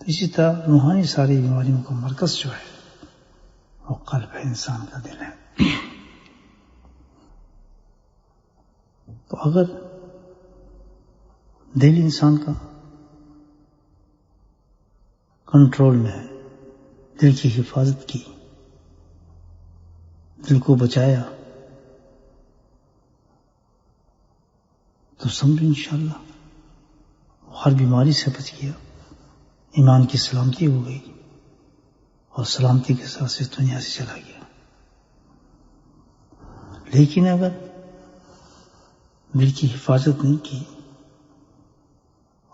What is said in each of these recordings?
اسی طرح روحانی ساری بیماریوں کا مرکز جو ہے وہ قلب ہے، انسان کا دل ہے. تو اگر دل انسان کا کنٹرول میں ہے، دل کی حفاظت کی، دل کو بچایا، تو سمجھو انشاءاللہ ہر بیماری سے بچ گیا، ایمان کی سلامتی ہو گئی اور سلامتی کے ساتھ سے دنیا سے چلا گیا. لیکن اگر دل کی حفاظت نہیں کی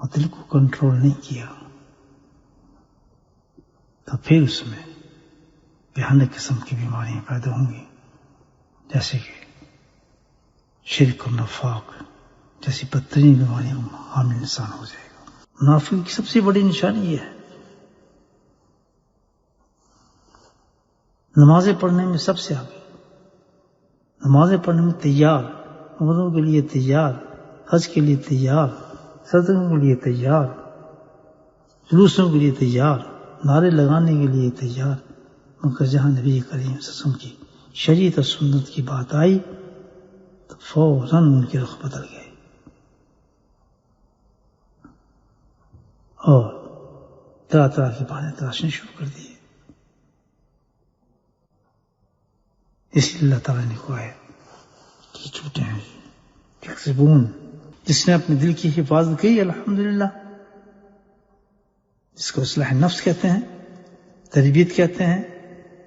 اور دل کو کنٹرول نہیں کیا تو پھر اس میں بھیانک قسم کی بیماریاں پیدا ہوں گی، جیسے کہ شرک اور نفاق جیسی بدترین بیماریوں میں حامل انسان ہو جائے گا. منافق کی سب سے بڑی نشانی یہ ہے، نمازیں پڑھنے میں سب سے آگے، نمازیں پڑھنے میں تیار، عمروں کے لیے تیار، حج کے لیے تیار، صدقوں کے لیے تیار، جلوسوں کے لیے تیار، نعرے لگانے کے لیے تیار. مگر جہاں نبی کریم صلی اللہ علیہ وسلم کی شریعت اور سنت کی بات آئی تو فوراً ان کے رخ بدل گئے اور طرح طرح کے بہانے تراشنے شروع کر دیے. اس لیے اللہ تعالیٰ نے کہا ہے کہ جھوٹے ہیں یکذبون. جس نے اپنے دل کی حفاظت کی الحمدللہ، جس کو اصلاح نفس کہتے ہیں، تربیت کہتے ہیں،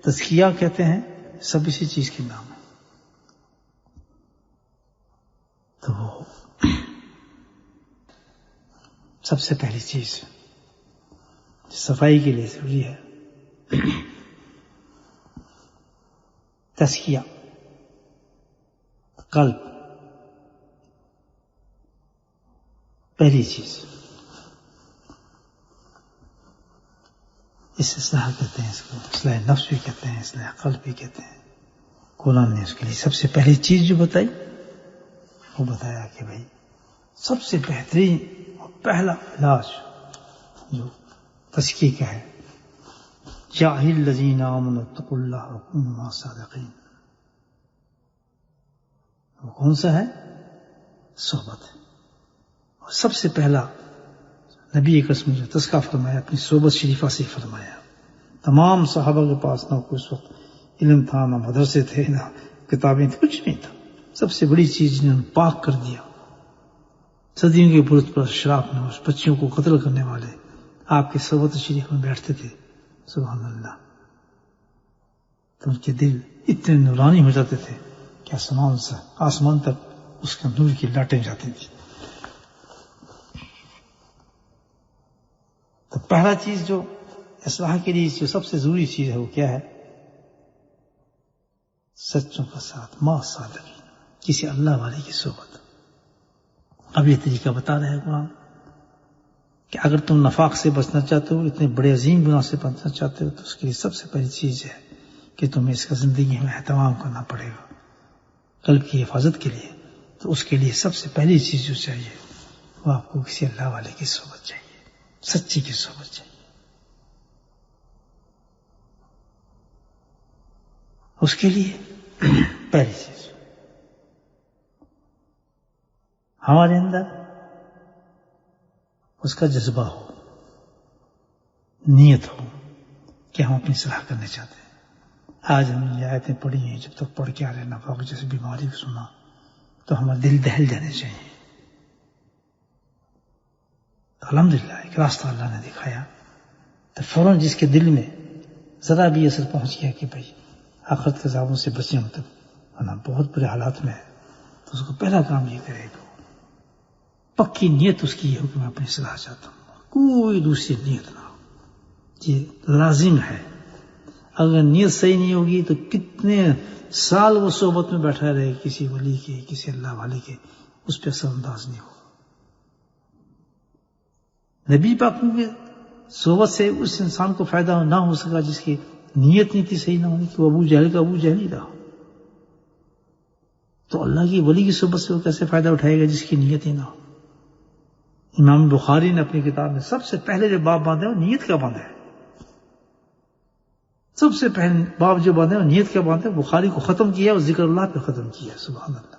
تزکیہ کہتے ہیں، سب اسی چیز کے نام ہے. تو وہ سب سے پہلی چیز صفائی کے لیے ضروری ہے تزکیہ قلب. پہلی چیز اس اصلاح کہتے ہیں، اس کو اصلاح نفس بھی کہتے ہیں، اصلاح قلب بھی کہتے ہیں. قرآن نے اس کے لیے سب سے پہلی چیز جو بتائی وہ بتایا کہ بھائی سب سے بہترین اور پہلا علاج جو تزکیہ کا ہے، یا الذین آمنوا اتقوا اللہ وکونوا مع الصادقین. وہ کون سا ہے؟ صحبت ہے. اور سب سے پہلا نبی اکرم نے تذکرہ فرمایا اپنی صحبت شریفہ سے فرمایا. تمام صحابہ کے پاس نہ کوئی اس وقت علم تھا، نہ مدرسے تھے، نہ کتابیں تھیں، کچھ نہیں تھا. سب سے بڑی چیز جنہوں نے پاک کر دیا، صدیوں کے برت پر شراب میں اس بچیوں کو قتل کرنے والے آپ کے صحبت شریف میں بیٹھتے تھے. سبحان اللہ. تو ان کے دل اتنے نورانی ہو جاتے تھے کہ آسمان تک اس کا نور کی لاٹیں جاتی تھی. تو پہلا چیز جو اصلاح کے لیے جو سب سے ضروری چیز ہے وہ کیا ہے؟ سچوں کا ساتھ، مع صادقین، کسی اللہ والے کی صحبت. اب یہ طریقہ بتا رہے ہیں قرآن کہ اگر تم نفاق سے بچنا چاہتے ہو، اتنے بڑے عظیم گناہ سے بچنا چاہتے ہو، تو اس کے لیے سب سے پہلی چیز ہے کہ تمہیں اس کا زندگی میں اہتمام کرنا پڑے گا. قلب کی حفاظت کے لیے تو اس کے لیے سب سے پہلی چیز جو چاہیے وہ آپ کو کسی اللہ والے کی صحبت چاہیے، سچی کی صحبت چاہیے. اس کے لیے پہلی چیز ہمارے اندر اس کا جذبہ ہو، نیت ہو کہ ہم اپنی اصلاح کرنا چاہتے ہیں. آج ہم نے آیتیں پڑھی ہیں، جب تک پڑھ کے آ رہے ہیں نفاق جیسی بیماری کو سنا تو ہمارا دل دہل جانے چاہیے. تو الحمدللہ ایک راستہ اللہ نے دکھایا تو فوراً جس کے دل میں ذرا بھی اثر پہنچ گیا کہ بھائی آخرت کے عذابوں سے بچیں ہم تک ورنہ بہت برے حالات میں ہے، تو اس کو پہلا کام یہ کرے گا، پکی نیت اس کی یہ ہو کہ میں اپنی اصلاح چاہتا ہوں، کوئی دوسری نیت نہ ہو. یہ لازم ہے. اگر نیت صحیح نہیں ہوگی تو کتنے سال وہ صحبت میں بیٹھا رہے کسی ولی کے، کسی اللہ والے کے، اس پہ اثر انداز نہیں ہوگا. نبی پاک کے صحبت سے اس انسان کو فائدہ نہ ہو سکا جس کی نیت نہیں تھی صحیح نہ ہونی کہ وہ ابو جہل کا ابو جہل ہی رہا. تو اللہ کی ولی کی صحبت سے وہ کیسے فائدہ اٹھائے گا جس کی نیت ہی نہ ہو؟ امام بخاری نے اپنی کتاب میں سب سے پہلے جو باب باندھا ہے وہ نیت کا باندھا ہے. سب سے پہلے باب جو باندھا ہے وہ نیت کا باندھا ہے. بخاری کو ختم کیا اور ذکر اللہ پہ ختم کیا. سبحان اللہ.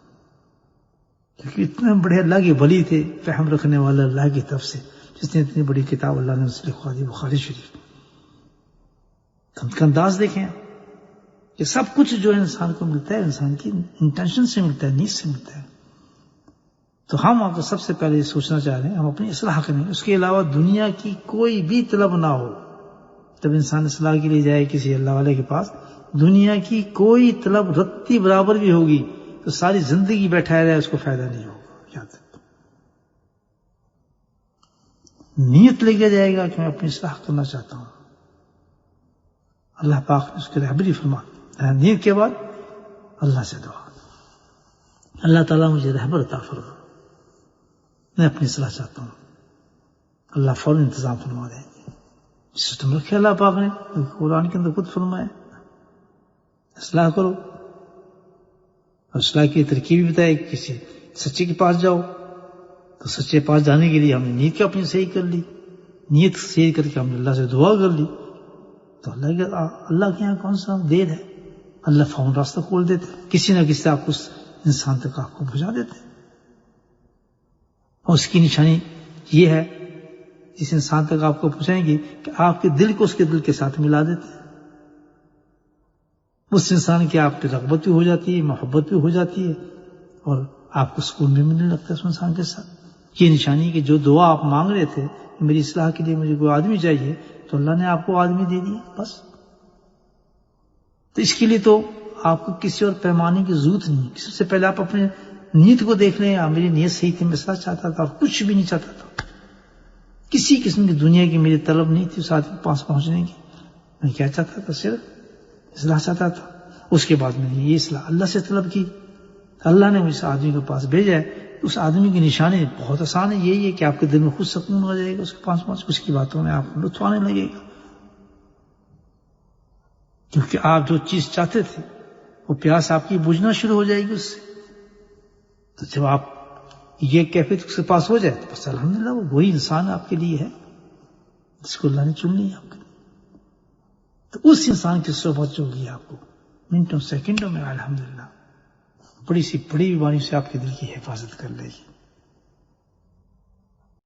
کیونکہ اتنے بڑے اللہ کے ولی تھے، فہم رکھنے والا اللہ کی طرف سے، جس نے اتنی بڑی کتاب اللہ نے اس لیے لکھوا دی، بخاری شریف. ہم کا انداز دیکھیں کہ سب کچھ جو انسان کو ملتا ہے انسان کی انٹینشن سے ملتا ہے، نیت سے ملتا ہے. تو ہم آپ کو سب سے پہلے یہ سوچنا چاہ رہے ہیں ہم اپنی اصلاح کریں. اس کے علاوہ دنیا کی کوئی بھی طلب نہ ہو. جب انسان اصلاح کے لیے جائے کسی اللہ والے کے پاس، دنیا کی کوئی طلب رتی برابر بھی ہوگی تو ساری زندگی بیٹھا رہے اس کو فائدہ نہیں ہوگا. یاد رکھیں، نیت لے کے جائے گا کہ میں اپنی اصلاح کرنا چاہتا ہوں. اللہ پاک نے اس کی رہبری فرما. نیت کے بعد اللہ سے دعا، اللہ تعالیٰ مجھے رہبر عطا فرما، میں اپنی اصلاح چاہتا ہوں. اللہ فوراً انتظام فرما دیں گے. سسٹم رکھے اللہ پاک نے، قرآن کے اندر خود فرمایا اصلاح کرو. اور اصلاح کی ترکیب بھی بتائی کہ کسی سچے کے پاس جاؤ. تو سچے پاس جانے کے لیے ہم نے نیت اپنی صحیح کر لی، نیت صحیح کر کے ہم نے اللہ سے دعا کر لی. تو اللہ کے یہاں کون سا دیر ہے، اللہ فوراً راستہ کھول دیتے، کسی نہ کسی آپ اس انسان تک آپ کو پہنچا دیتے. اور اس کی نشانی یہ ہے جس انسان تک آپ کو پہنچائیں گے کہ آپ کے دل کو اس کے دل کے ساتھ ملا دیتے ہیں. اس انسان کی آپ کی رغبت بھی ہو جاتی ہے، محبت بھی ہو جاتی ہے، اور آپ کو سکون بھی ملنے لگتا ہے اس انسان کے ساتھ. یہ نشانی کہ جو دعا آپ مانگ رہے تھے میری اصلاح کے لیے مجھے کوئی آدمی چاہیے، تو اللہ نے آپ کو آدمی دے دیا. بس تو اس کے لیے تو آپ کو کسی اور پیمانے کی ضرورت نہیں. سب سے پہلے آپ اپنے نیت کو دیکھ لیں. میری نیت صحیح تھی، میں اصلاح چاہتا تھا اور کچھ بھی نہیں چاہتا تھا، کسی قسم کی دنیا کی میری طلب نہیں تھی اس آدمی کے پاس پہنچنے کی. میں کیا چاہتا تھا؟ صرف اصلاح چاہتا تھا. اس کے بعد میں نے یہ اصلاح اللہ سے طلب کی. اللہ نے مجھے اس آدمی کے پاس بھیجا ہے. اس آدمی کی نشانی بہت آسان ہے، یہی ہے کہ آپ کے دل میں خود سکون ہو جائے گا اس کے پاس پہنچ، اس کی باتوں میں آپ کو لطف آنے لگے گا. کیونکہ آپ جو چیز چاہتے تھے وہ پیاس آپ کی بجھنا شروع ہو جائے گی اس سے. تو جب آپ یہ کیفیت اس کے پاس ہو جائے تو بس الحمدللہ وہ وہی انسان آپ کے لیے ہے جس کو اللہ نے چن لیا آپ کے لیے. تو اس انسان کی صحبت جو ہوگی آپ کو منٹوں سیکنڈوں میں الحمدللہ بڑی سی بڑی بیماری سے آپ کے دل کی حفاظت کر لے گی.